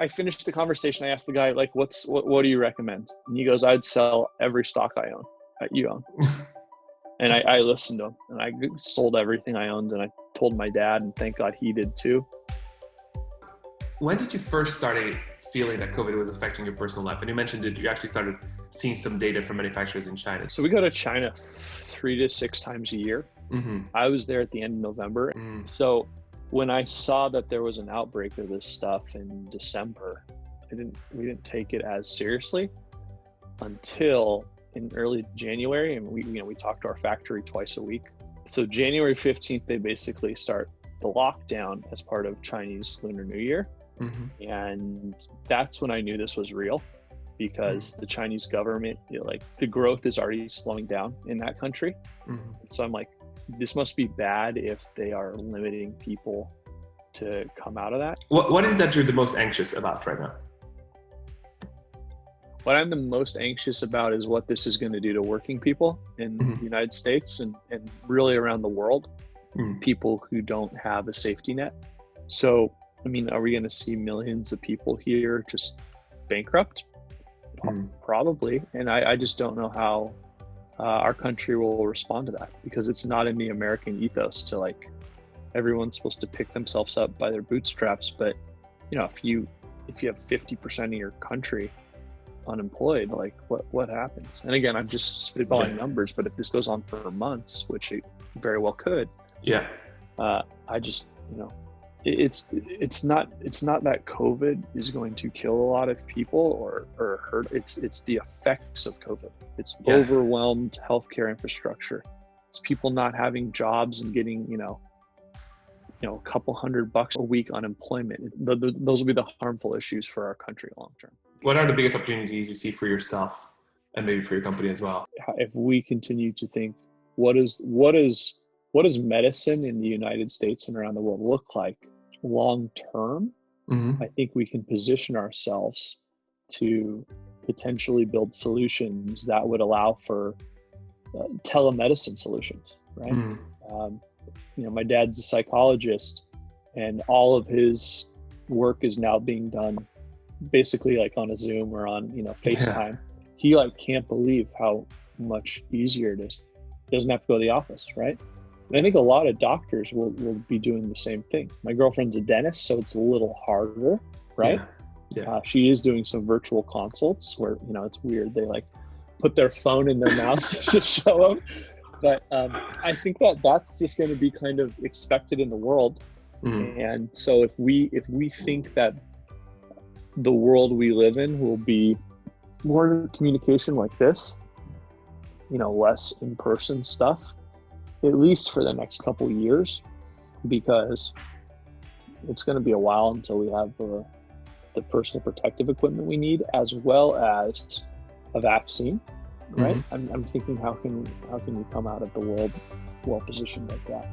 I finished the conversation. I asked the guy, like, what do you recommend? And he goes, I'd sell every stock I own that you own. And I listened to him, and I sold everything I owned, and I told my dad, and thank God he did too. When did you first start feeling that COVID was affecting your personal life? And you mentioned that you actually started seeing some data from manufacturers in China. So we go to China 3 to 6 times a year. Mm-hmm. I was there at the end of November. So when I saw that there was an outbreak of this stuff in December, we didn't take it as seriously until in early January. And we talk to our factory twice a week. So January 15th, they basically start the lockdown as part of Chinese Lunar New Year. Mm-hmm. And that's when I knew this was real, because the Chinese government, the growth is already slowing down in that country. Mm-hmm. So I'm like, this must be bad if they are limiting people to come out of that. What is that you're the most anxious about right now? What I'm the most anxious about is what this is going to do to working people in the United States and really around the world, people who don't have a safety net. So, I mean, are we going to see millions of people here just bankrupt? Probably. And I just don't know how our country will respond to that, because it's not in the American ethos to everyone's supposed to pick themselves up by their bootstraps. But, if you have 50% of your country unemployed, what happens? And again, I'm just spitballing numbers, but if this goes on for months, which it very well could, I just, it's not that COVID is going to kill a lot of people or hurt. It's the effects of COVID. It's overwhelmed healthcare infrastructure. It's people not having jobs and getting, a couple $100 a week unemployment. Those will be the harmful issues for our country long term. What are the biggest opportunities you see for yourself and maybe for your company as well? If we continue to think, what does medicine in the United States and around the world look like long term? I think we can position ourselves to potentially build solutions that would allow for telemedicine solutions, right? My dad's a psychologist, and all of his work is now being done basically on a Zoom or on, FaceTime. He can't believe how much easier it is. Doesn't have to go to the office, right? And I think a lot of doctors will be doing the same thing. My girlfriend's a dentist, so it's a little harder, right? She is doing some virtual consults where, it's weird. They put their phone in their mouth to show them. But I think that's just going to be kind of expected in the world. And so if we think that the world we live in will be more communication like this, less in-person stuff, at least for the next couple of years, because it's going to be a while until we have the personal protective equipment we need, as well as a vaccine, right? I'm thinking, how can we come out of the world well positioned like that?